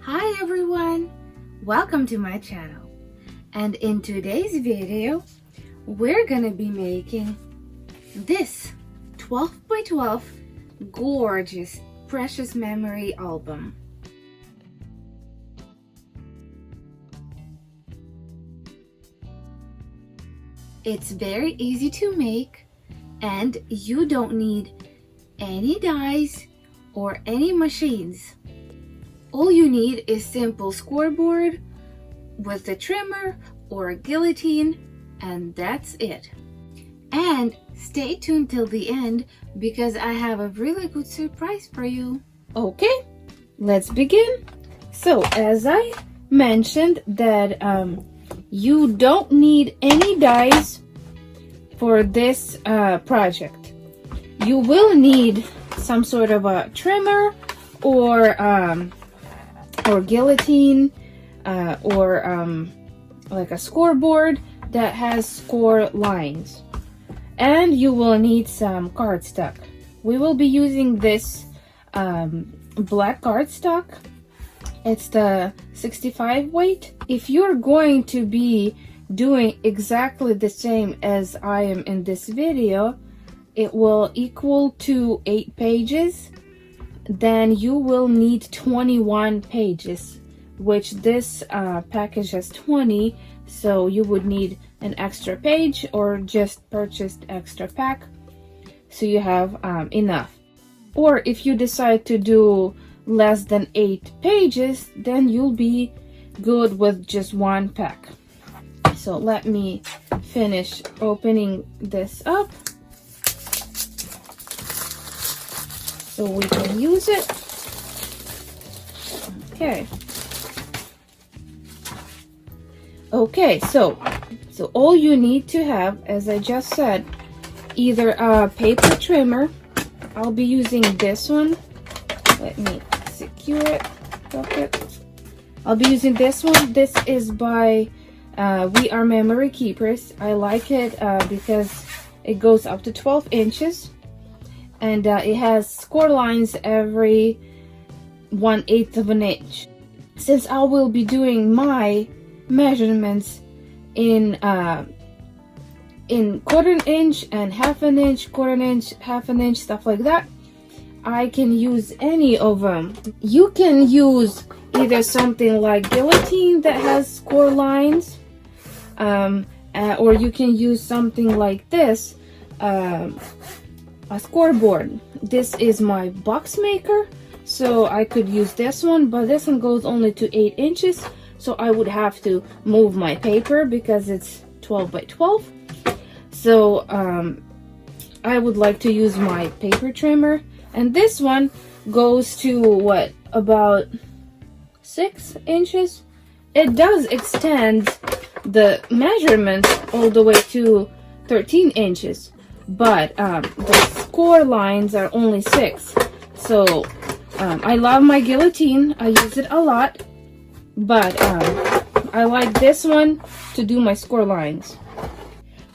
Hi everyone, welcome to my channel, and in today's video we're gonna be making this 12 by 12 gorgeous precious memory album. It's very easy to make and you don't need any dies or any machines. All you need is simple scoreboard with a trimmer or a guillotine, and that's it. And stay tuned till the end because I have a really good surprise for you. Okay, let's begin. So as I mentioned that you don't need any dies for this project. You will need some sort of a trimmer or guillotine or like a scoreboard that has score lines, and you will need some cardstock. We will be using this black cardstock. It's the 65 weight. If you're going to be doing exactly the same as I am in this video, it will equal to 8 pages. Then you will need 21 pages, which this package has 20, so you would need an extra page or just purchase extra pack so you have enough. Or if you decide to do less than 8 pages, then you'll be good with just one pack. So let me finish opening this up so we can use it. Okay, so all you need to have, as I just said, either a paper trimmer. I'll be using this one. Let me secure it. I'll be using this one. This is by We Are Memory Keepers. I like it because it goes up to 12 inches. And it has score lines every 1/8 of an inch. Since I will be doing my measurements in quarter inch and half an inch, quarter inch, half an inch, stuff like that, I can use any of them. You can use either something like guillotine that has score lines, or you can use something like this, a scoreboard. This is my box maker, so I could use this one, but this one goes only to 8 inches, so I would have to move my paper because it's 12 by 12. So I would like to use my paper trimmer, and this one goes to what, about 6 inches. It does extend the measurements all the way to 13 inches. But the score lines are only 6. So I love my guillotine. I use it a lot. But I like this one to do my score lines.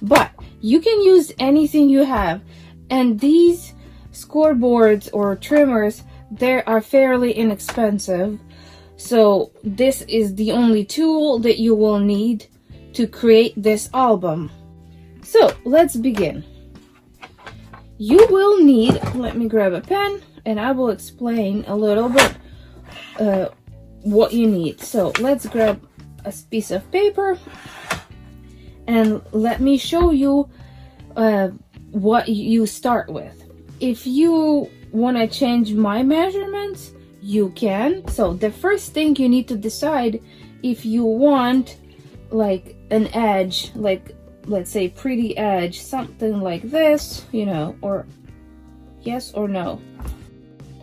But you can use anything you have. And these scoreboards or trimmers, they are fairly inexpensive. So this is the only tool that you will need to create this album. So let's begin. You will need, let me grab a pen and I will explain a little bit what you need. So let's grab a piece of paper and let me show you what you start with. If you want to change my measurements, you can. So the first thing you need to decide if you want like an edge, like let's say pretty edge, something like this, you know, or yes or no.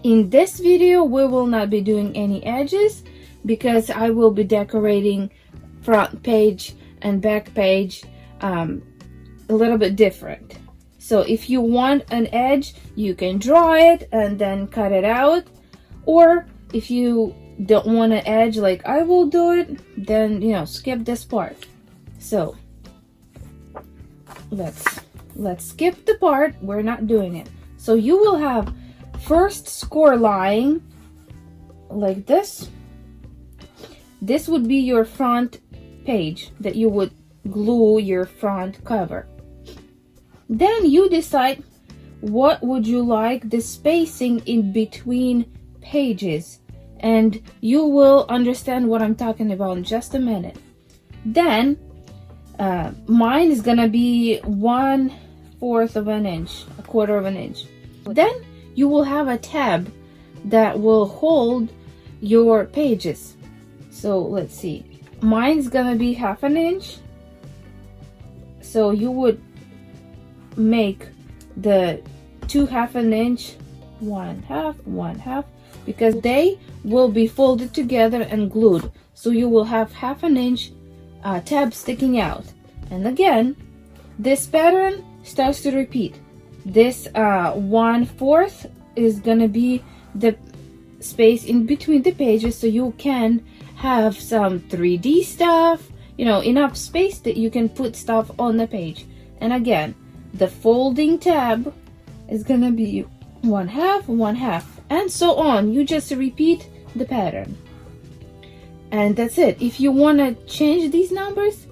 In this video we will not be doing any edges because I will be decorating front page and back page a little bit different. So if you want an edge, you can draw it and then cut it out, or if you don't want an edge like I will do it, then you know, skip this part. So let's skip the part, we're not doing it. So you will have first score line like this, this would be your front page that you would glue your front cover. Then you decide what would you like the spacing in between pages, and you will understand what I'm talking about in just a minute. Then mine is gonna be 1/4 of an inch, 1/4 of an inch. Then you will have a tab that will hold your pages. So let's see, mine's gonna be 1/2 inch, so you would make the 2 1/2 inch 1/2, 1/2, because they will be folded together and glued, so you will have 1/2 inch tab sticking out. And again, this pattern starts to repeat. This 1/4 is gonna be the space in between the pages, so you can have some 3D stuff, you know, enough space that you can put stuff on the page. And again, the folding tab is gonna be 1/2, 1/2, and so on. You just repeat the pattern, and that's it. If you want to change these numbers,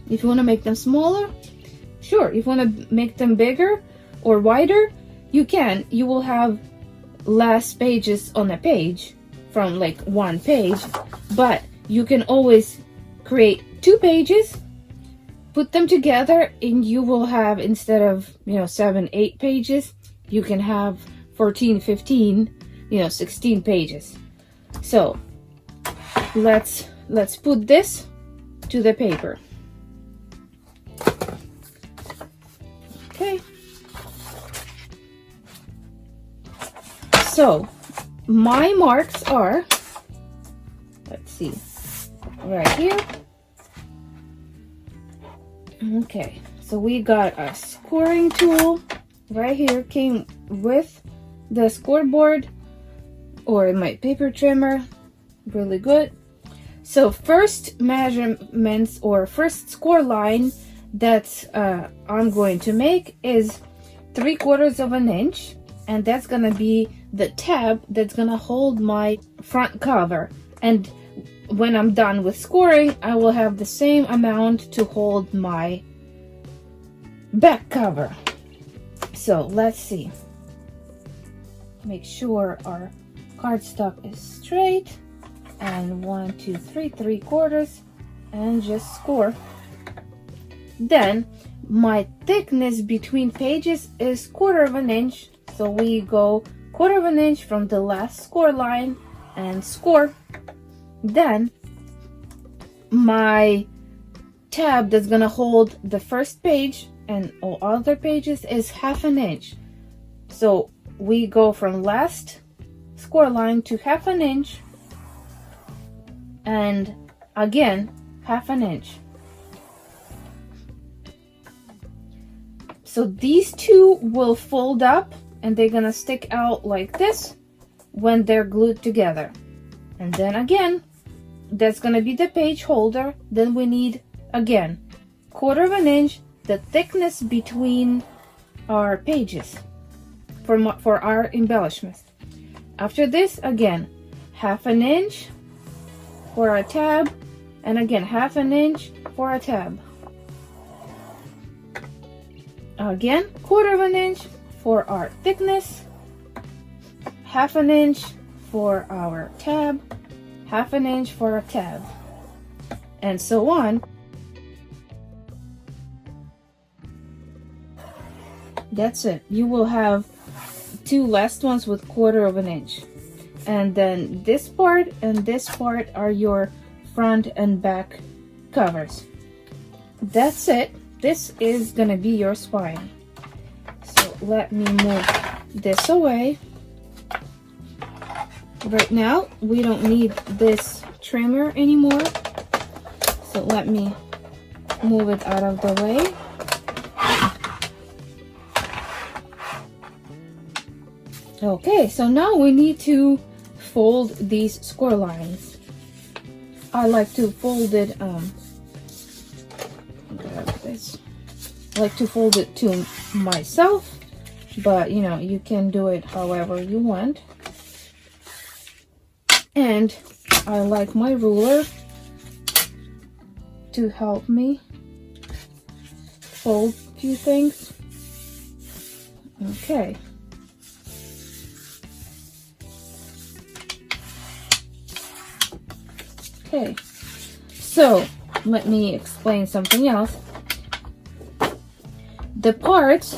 if you want to make them smaller, sure. If you want to make them bigger or wider, you can. You will have less pages on a page from like one page, but you can always create 2 pages, put them together, and you will have, instead of 7, 8 pages, you can have 14, 15, 16 pages. So let's put this to the paper. Okay, so my marks are, let's see, right here. Okay, so we got a scoring tool right here, came with the scoreboard or my paper trimmer, really good. So first measurements or first score line that I'm going to make is 3/4 of an inch, and that's gonna be the tab that's gonna hold my front cover. And when I'm done with scoring, I will have the same amount to hold my back cover. So let's see. Make sure our cardstock is straight, and 1, 2, 3, 3/4, and just score. Then my thickness between pages is 1/4 of an inch, so we go 1/4 of an inch from the last score line and score. Then my tab that's gonna hold the first page and all other pages is 1/2 inch, so we go from last score line to 1/2 inch, and again 1/2 inch. So these two will fold up, and they're gonna stick out like this when they're glued together. And then again, that's gonna be the page holder. Then we need, again, 1/4 of an inch, the thickness between our pages for our embellishments. After this, again, 1/2 inch for a tab, and again 1/2 inch for a tab. Again, 1/4 of an inch for our thickness, 1/2 inch for our tab, 1/2 inch for a tab, and so on. That's it. You will have 2 last ones with 1/4 of an inch. And then this part and this part are your front and back covers. That's it. This is gonna be your spine. So let me move this away. Right now, we don't need this trimmer anymore. So let me move it out of the way. Okay, so now we need to fold these score lines. I like to fold it, grab this. I like to fold it to myself, but you can do it however you want. And I like my ruler to help me fold a few things. Okay. Okay, so let me explain something else. The parts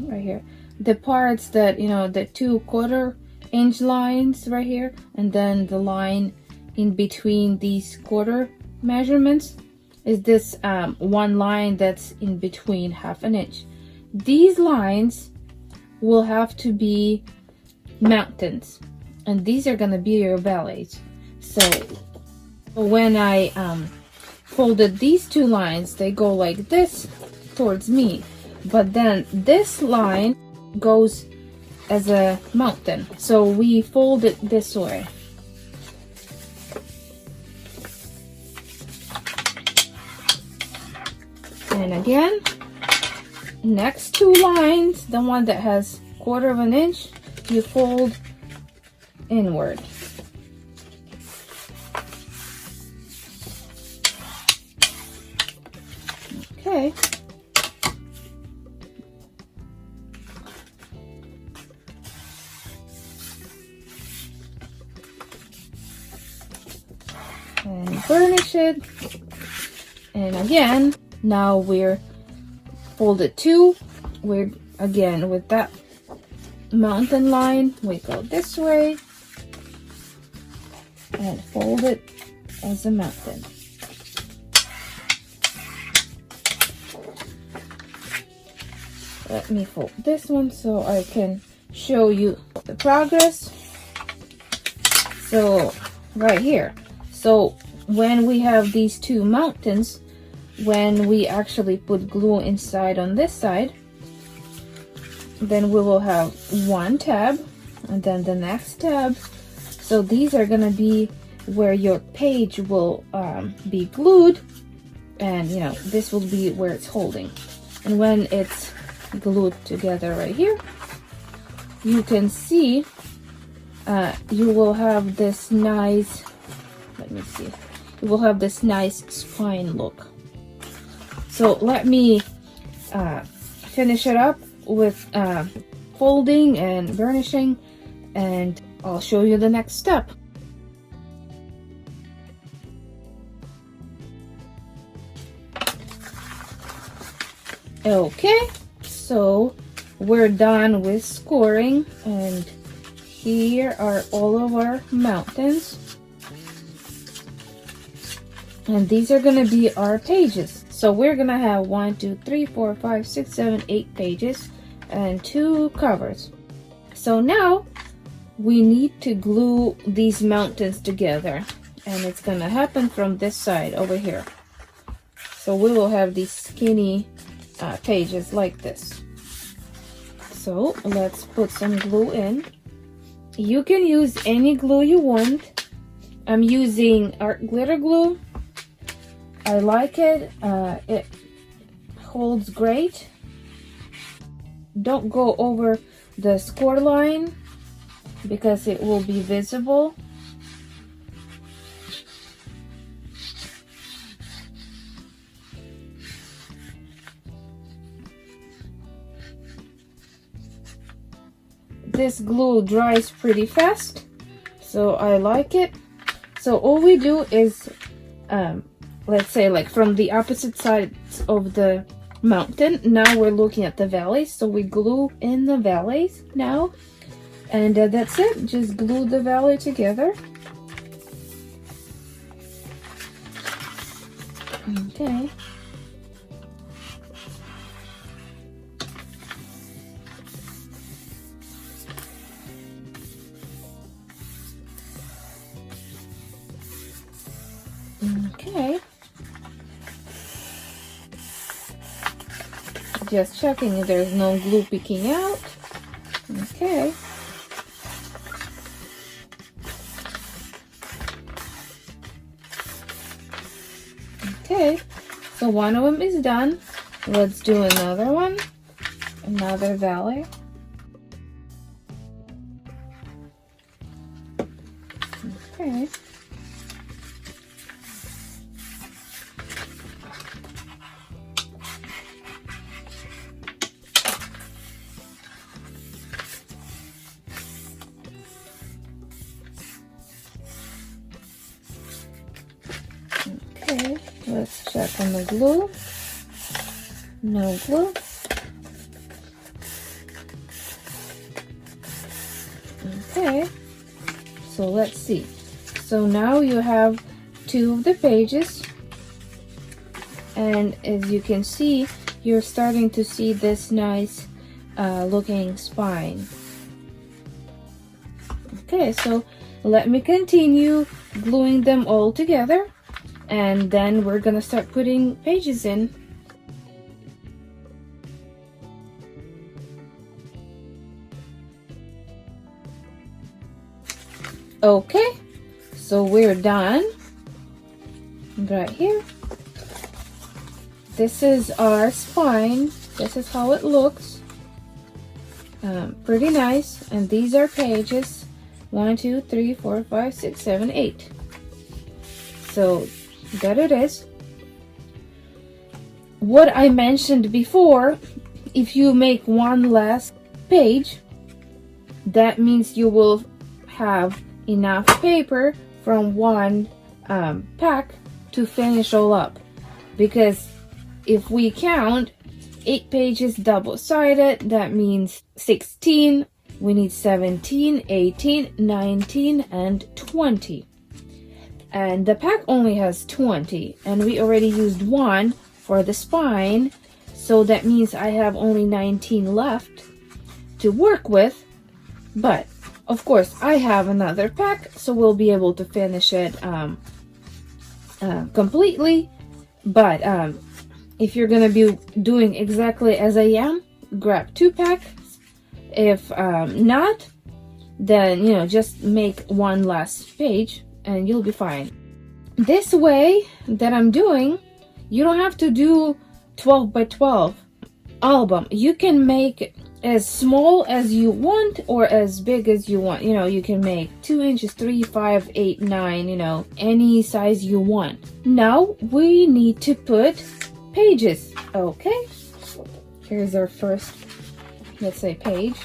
right here, the parts that, you know, the 2/4 inch lines right here, and then the line in between these quarter measurements is this one line that's in between 1/2 inch. These lines will have to be mountains, and these are gonna be your valleys. So when I folded these two lines, they go like this towards me, but then this line goes as a mountain, so we fold it this way. And again, next two lines, the one that has 1/4 inch, you fold inward. Okay. And burnish it. And again, now we're folded two. We're again with that mountain line, we go this way and fold it as a mountain. Let me fold this one so I can show you the progress. So right here, so when we have these two mountains, when we actually put glue inside on this side, then we will have one tab and then the next tab. So these are gonna be where your page will be glued, and you know, this will be where it's holding. And when it's glued together right here, you can see you will have this nice, let me see, you will have this nice spine look. So let me finish it up with folding and burnishing, and I'll show you the next step. Okay, so we're done with scoring, and here are all of our mountains, and these are gonna be our pages. So we're gonna have 1, 2, 3, 4, 5, 6, 7, 8 pages and 2 covers. So now we need to glue these mountains together, and it's gonna happen from this side over here. So we will have these skinny pages like this. So let's put some glue in. You can use any glue you want. I'm using art glitter glue. I like it. It holds great. Don't go over the score line because it will be visible. This glue dries pretty fast, so I like it. So all we do is, let's say like from the opposite sides of the mountain, now we're looking at the valleys, so we glue in the valleys now, and that's it. Just glue the valley together. Okay. Okay. Just checking if there's no glue peeking out. Okay. Okay, so one of them is done. Let's do another one. Another valley. Okay. Let's check on the glue. No glue. Okay, so let's see. So now you have 2 of the pages, and as you can see, you're starting to see this nice looking spine. Okay, so let me continue gluing them all together, and then we're gonna start putting pages in. Okay, so we're done right here. This is our spine. This is how it looks. Pretty nice. And these are pages 1, 2, 3, 4, 5, 6, 7, 8. So there it is. What I mentioned before, if you make one last page, that means you will have enough paper from one pack to finish all up, because if we count 8 pages double-sided, that means 16. We need 17, 18, 19, and 20. And the pack only has 20, and we already used one for the spine, so that means I have only 19 left to work with. But of course, I have another pack, so we'll be able to finish it completely. But if you're gonna be doing exactly as I am, grab 2 packs. If not, then just make one last page and you'll be fine. This way that I'm doing, you don't have to do 12 by 12 album. You can make as small as you want or as big as you want. You can make 2 inches, 3, 5, 8, 9, any size you want. Now we need to put pages. Okay, here's our first, let's say, page.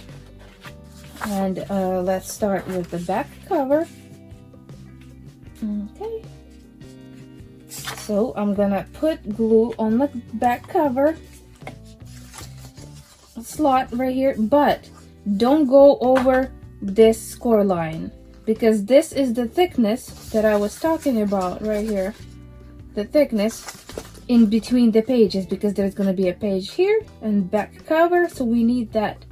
And let's start with the back cover. Okay, so I'm gonna put glue on the back cover slot right here, but don't go over this score line, because this is the thickness that I was talking about right here, the thickness in between the pages, because there's going to be a page here and back cover, so we need that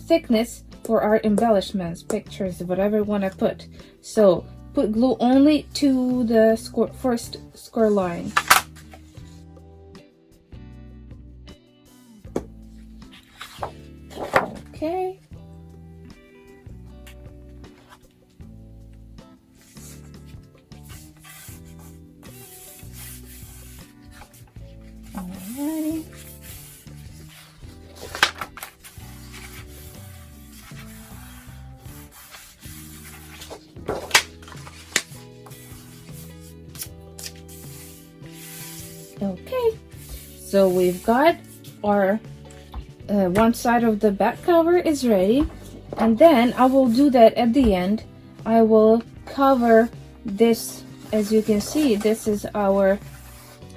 thickness for our embellishments, pictures, whatever you want to put. So put glue only to the first score line. Okay. Alrighty. Okay, so we've got our one side of the back cover is ready, and then I will do that at the end. I will cover this. As you can see, this is our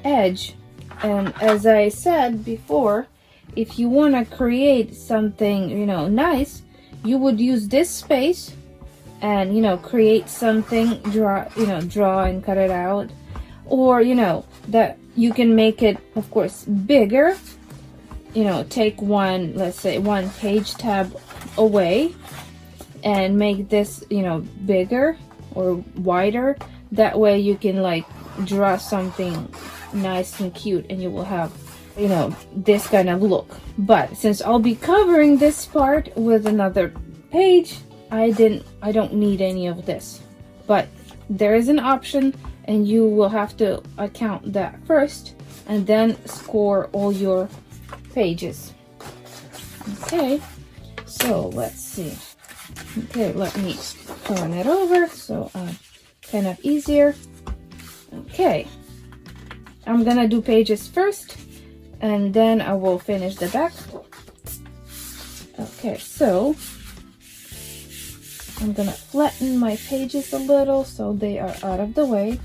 edge, and as I said before, if you want to create something nice, you would use this space and create something, draw and cut it out, or that you can make it, of course, bigger. Take one, let's say, one page tab away and make this bigger or wider. That way you can draw something nice and cute, and you will have this kind of look. But since I'll be covering this part with another page, I don't need any of this. But there is an option, and you will have to account that first and then score all your pages. Okay, so let's see. Okay, let me turn it over so kind of easier. Okay, I'm gonna do pages first, and then I will finish the back. Okay, so I'm gonna flatten my pages a little so they are out of the way.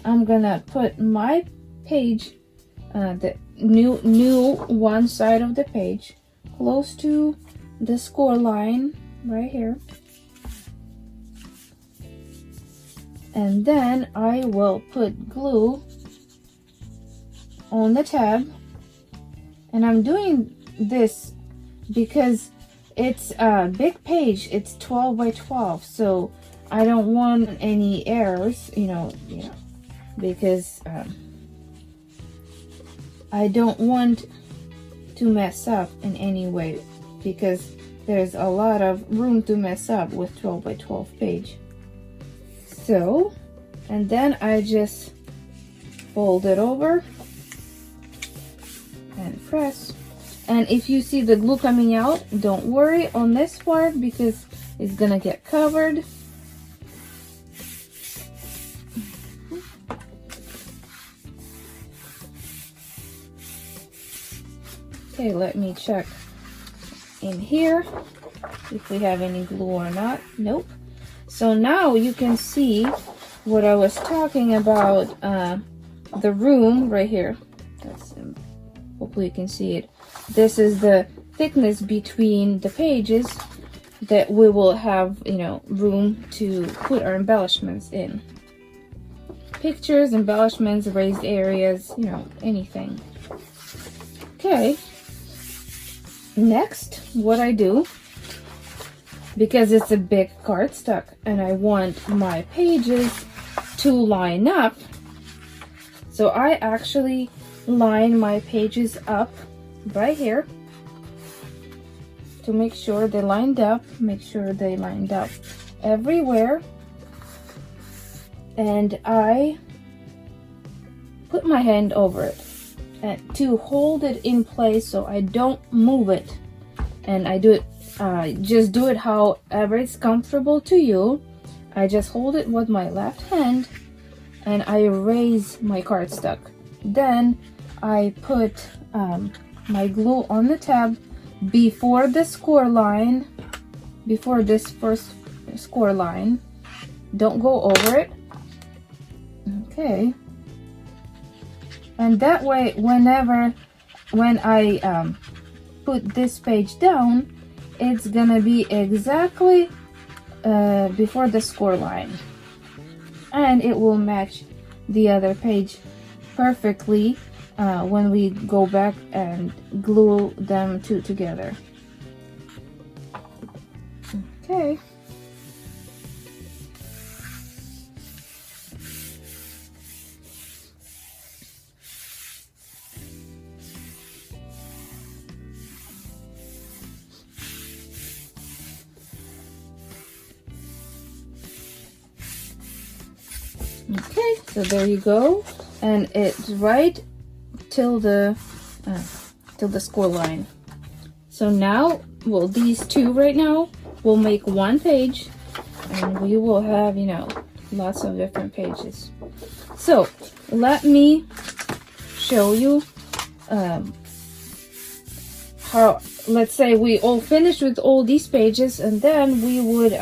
I'm gonna put my page, the new one side of the page, close to the score line right here. And then I will put glue on the tab. And I'm doing this because it's a big page. It's 12 by 12, so I don't want any errors, because I don't want to mess up in any way, because there's a lot of room to mess up with 12 by 12 page. So, and then I just fold it over and press. And if you see the glue coming out, don't worry on this part because it's gonna get covered. Okay, let me check in here if we have any glue or not. Nope. So now you can see what I was talking about, the room right here. Hopefully you can see it. This is the thickness between the pages that we will have, room to put our embellishments in. Pictures, embellishments, raised areas, anything. Okay. Next, what I do, because it's a big cardstock and I want my pages to line up, so I actually line my pages up right here to make sure they lined up, everywhere. And I put my hand over it and to hold it in place so I don't move it. And I do it, just do it however it's comfortable to you. I just hold it with my left hand and I raise my cardstock. Then I put my glue on the tab before the score line, before this first score line. Don't go over it. Okay. And that way, when I put this page down, it's gonna be exactly before the score line, and it will match the other page perfectly when we go back and glue them two together. Okay. Okay, so there you go, and it's right till the score line. So now, well, these two right now will make one page, and we will have, lots of different pages. So let me show you how. Let's say we all finished with all these pages, and then we would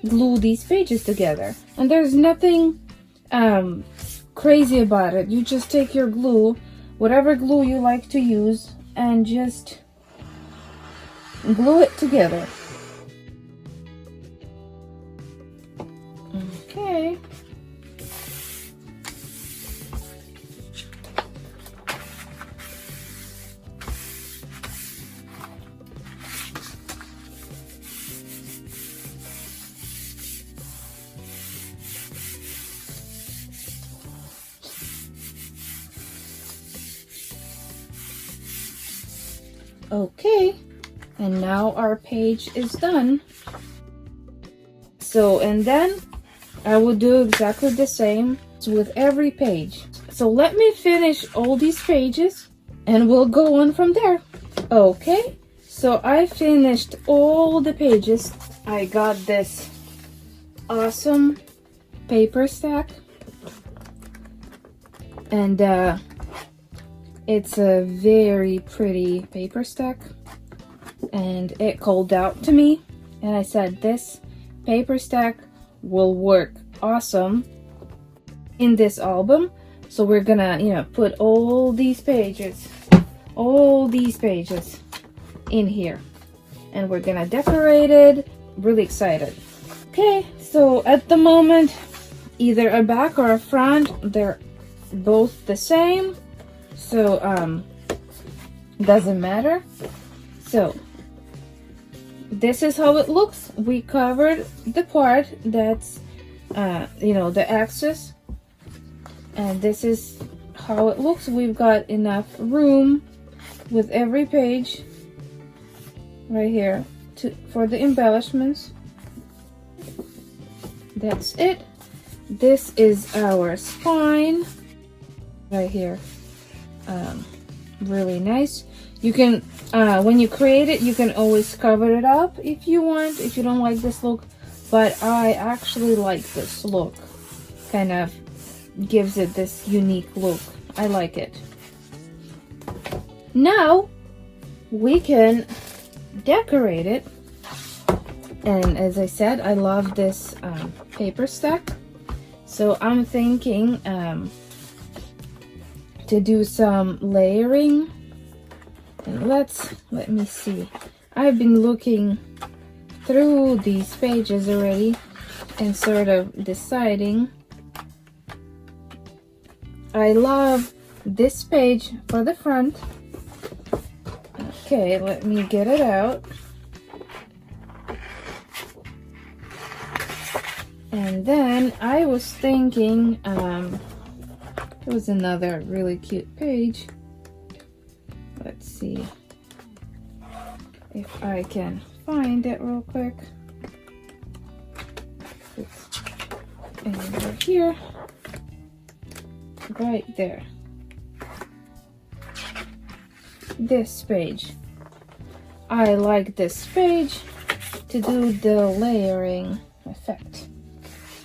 glue these pages together. And there's nothing crazy about it. You just take your glue, whatever glue you like to use, and just glue it together. Okay. Okay, and now our page is done. So, and then I will do exactly the same with every page. So let me finish all these pages and we'll go on from there. Okay, so I finished all the pages. I got this awesome paper stack, and it's a very pretty paper stack, and it called out to me, and I said this paper stack will work awesome in this album. So we're gonna, you know, put all these pages in here, and we're gonna decorate it. Really excited. Okay, so at the moment, either a back or a front, they're both the same, so doesn't matter. So this is how it looks. We covered the part that's you know, the axis, and this is how it looks. We've got enough room with every page right here for the embellishments. That's it. This is our spine right here. Really nice. You can when you create it, you can always cover it up if you want, if you don't like this look, but I actually like this look. Kind of gives it this unique look. I like it. Now we can decorate it, and as I said, I love this paper stack, so I'm thinking to do some layering. And let me see, I've been looking through these pages already and sort of deciding. I love this page for the front. Okay, let me get it out. And then I was thinking, there was another really cute page. Let's see if I can find it real quick. It's over here, right there. This page. I like this page to do the layering effect.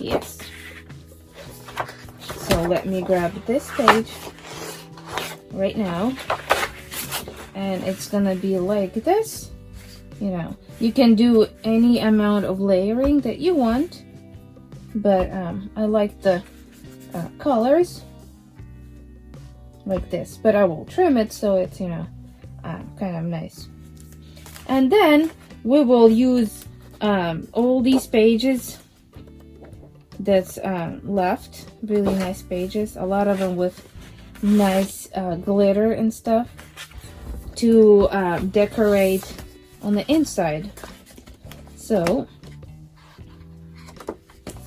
Yes. So let me grab this page right now, and it's gonna be like this. You know, you can do any amount of layering that you want, but I like the colors like this, but I will trim it so it's, you know, kind of nice. And then we will use all these pages that's left, really nice pages, a lot of them with nice glitter and stuff, to decorate on the inside. So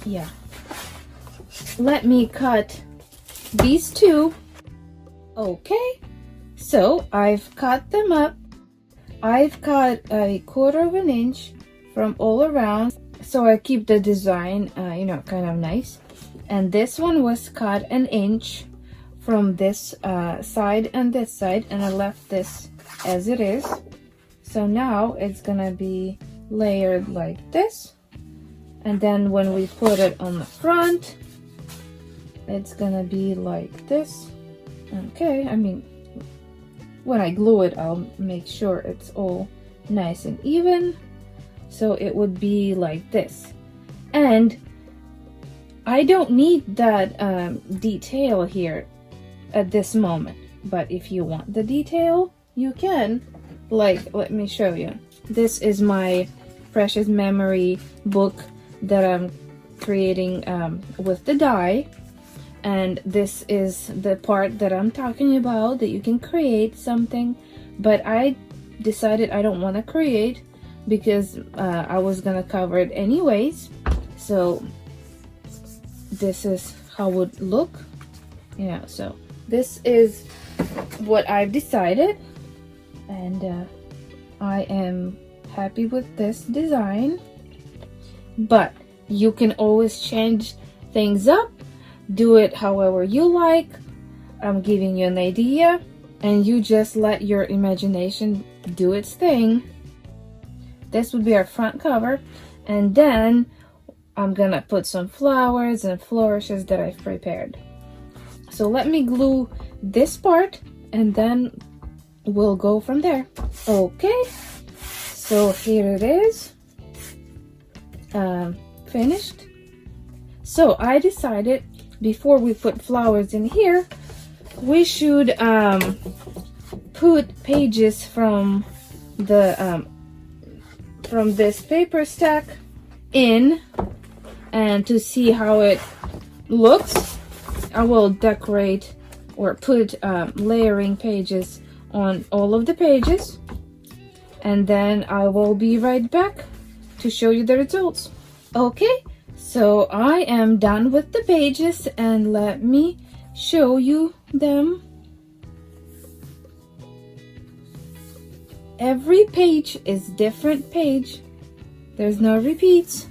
yeah, let me cut these two. Okay, so I've cut them up. I've cut 1/4 of an inch from all around, so I keep the design, you know, kind of nice. And this one was cut 1 inch from this side and this side, and I left this as it is. So now it's gonna be layered like this, and then when we put it on the front, it's gonna be like this. Okay, I mean, when I glue it, I'll make sure it's all nice and even, so it would be like this. And I don't need that detail here at this moment, but if you want the detail, you can. Like, let me show you. This is my precious memory book that I'm creating with the die, and this is the part that I'm talking about, that you can create something, but I decided I don't want to create because I was gonna cover it anyways. So this is how it would look, you know. So this is what I've decided, and I am happy with this design, but you can always change things up, do it however you like. I'm giving you an idea, and you just let your imagination do its thing. This would be our front cover, and then I'm gonna put some flowers and flourishes that I've prepared. So let me glue this part, and then we'll go from there. Okay, so here it is, finished. So I decided before we put flowers in here, we should put pages from this paper stack in, and to see how it looks, I will decorate or put layering pages on all of the pages, and then I will be right back to show you the results. Okay, so I am done with the pages, and let me show you them. Every page is different page. There's no repeats.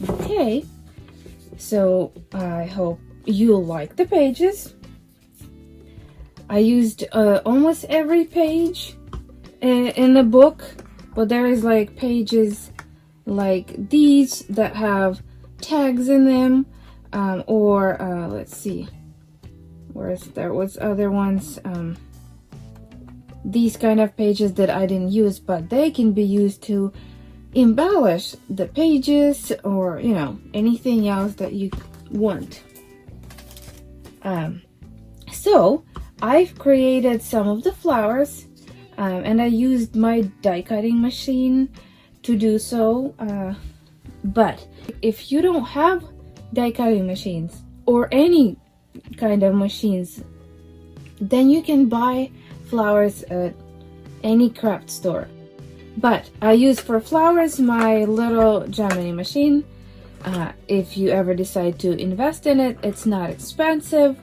Okay, so I hope you like the pages. I used almost every page in the book, but there is like pages like these that have tags in them, or let's see, there was other ones, these kind of pages that I didn't use, but they can be used to embellish the pages, or you know, anything else that you want. So I've created some of the flowers, and I used my die cutting machine to do so, but if you don't have die cutting machines or any kind of machines, then you can buy flowers at any craft store. But I use for flowers my little Gemini machine. If you ever decide to invest in it, it's not expensive.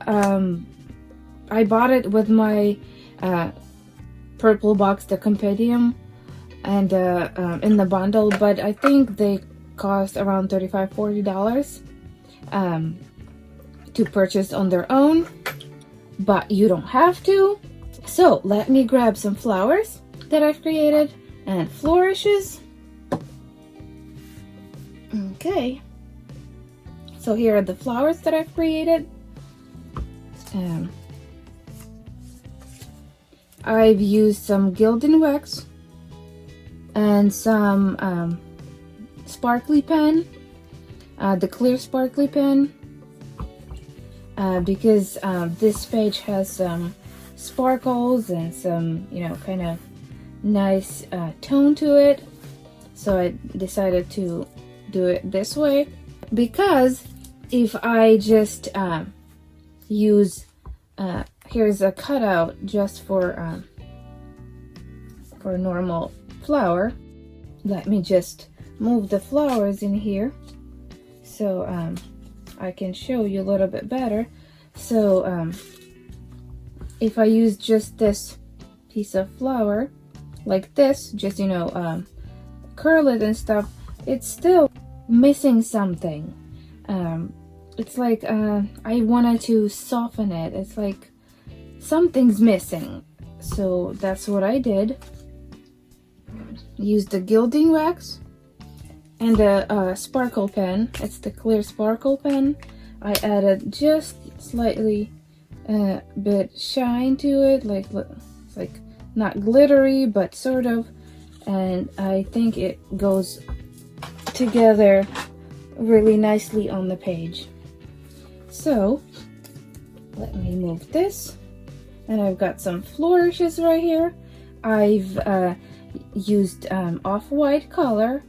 I bought it with my purple box, the compendium, and in the bundle, but I think they cost around $35–40 to purchase on their own, but you don't have to. So let me grab some flowers that I've created and flourishes. Okay, so here are the flowers that I've created. I've used some gilding wax and some sparkly pen, the clear sparkly pen, because this page has some sparkles and some, you know, kind of nice tone to it. So I decided to do it this way, because if I just use here's a cutout just for a normal flower. Let me just move the flowers in here so I can show you a little bit better. So if I use just this piece of flower like this, just, you know, curl it and stuff, it's still missing something. It's like I wanted to soften it. It's like something's missing. So that's what I did. Used the gilding wax and a sparkle pen. It's the clear sparkle pen. I added just slightly bit shine to it, like it's like not glittery, but sort of, and I think it goes together really nicely on the page. So let me move this, and I've got some flourishes right here. I've used off-white color,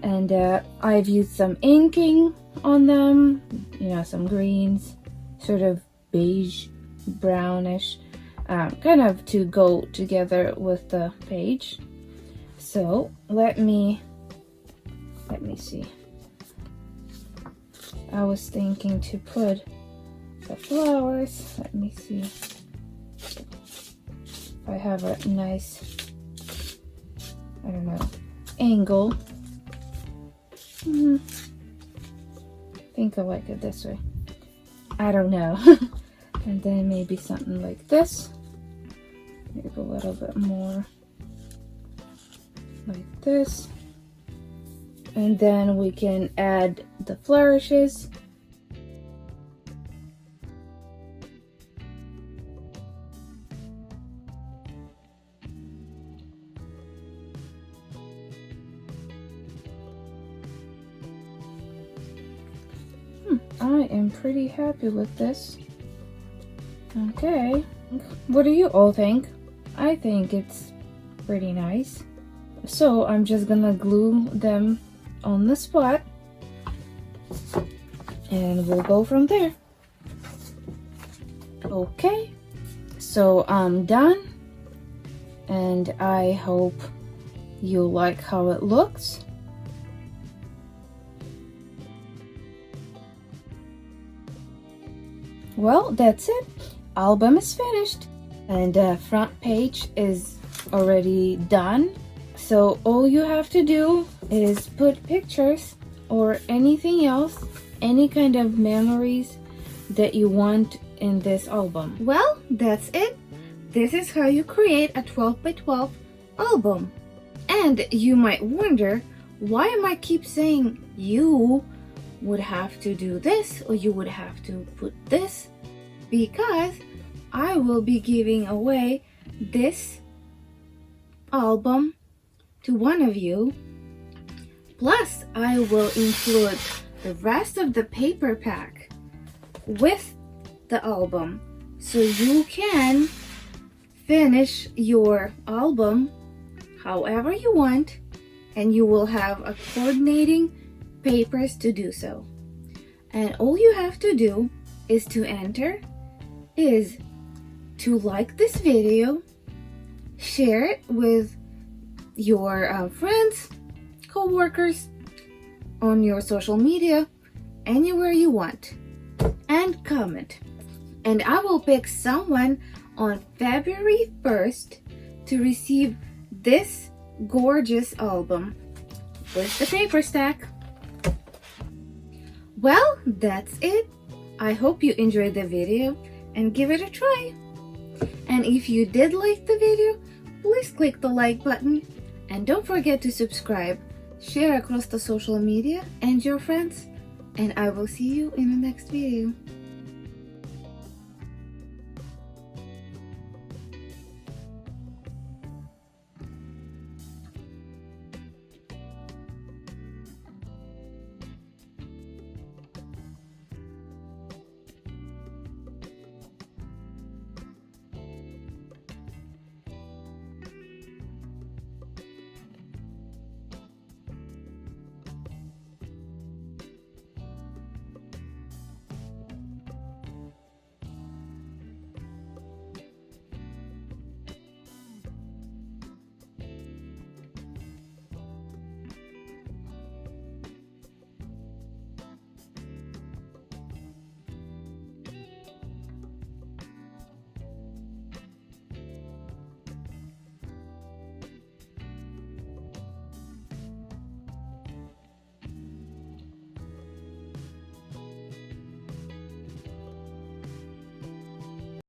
and I've used some inking on them, you know, some greens, sort of beige, brownish, kind of to go together with the page. So let me see. I was thinking to put the flowers. Let me see if I have a nice, I don't know, angle. I think I like it this way. I don't know. And then maybe something like this. Maybe a little bit more like this. And then we can add the flourishes. I am pretty happy with this. Okay, what do you all think? I think it's pretty nice. So I'm just gonna glue them on the spot and we'll go from there. Okay, so I'm done and I hope you like how it looks. Well, that's it. Album is finished and the front page is already done. So all you have to do is put pictures or anything else, any kind of memories that you want in this album. Well, that's it. This is how you create a 12 by 12 album. And you might wonder, why am I keep saying you would have to do this or you would have to put this? Because I will be giving away this album to one of you. Plus, I will include the rest of the paper pack with the album so you can finish your album however you want, and you will have a coordinating papers to do so. And all you have to do is to enter is to like this video, share it with your friends, co-workers, on your social media, anywhere you want, and comment. And I will pick someone on February 1st to receive this gorgeous album with the paper stack. Well, that's it. I hope you enjoyed the video and give it a try. And if you did like the video, please click the like button and don't forget to subscribe, share across the social media and your friends, and I will see you in the next video.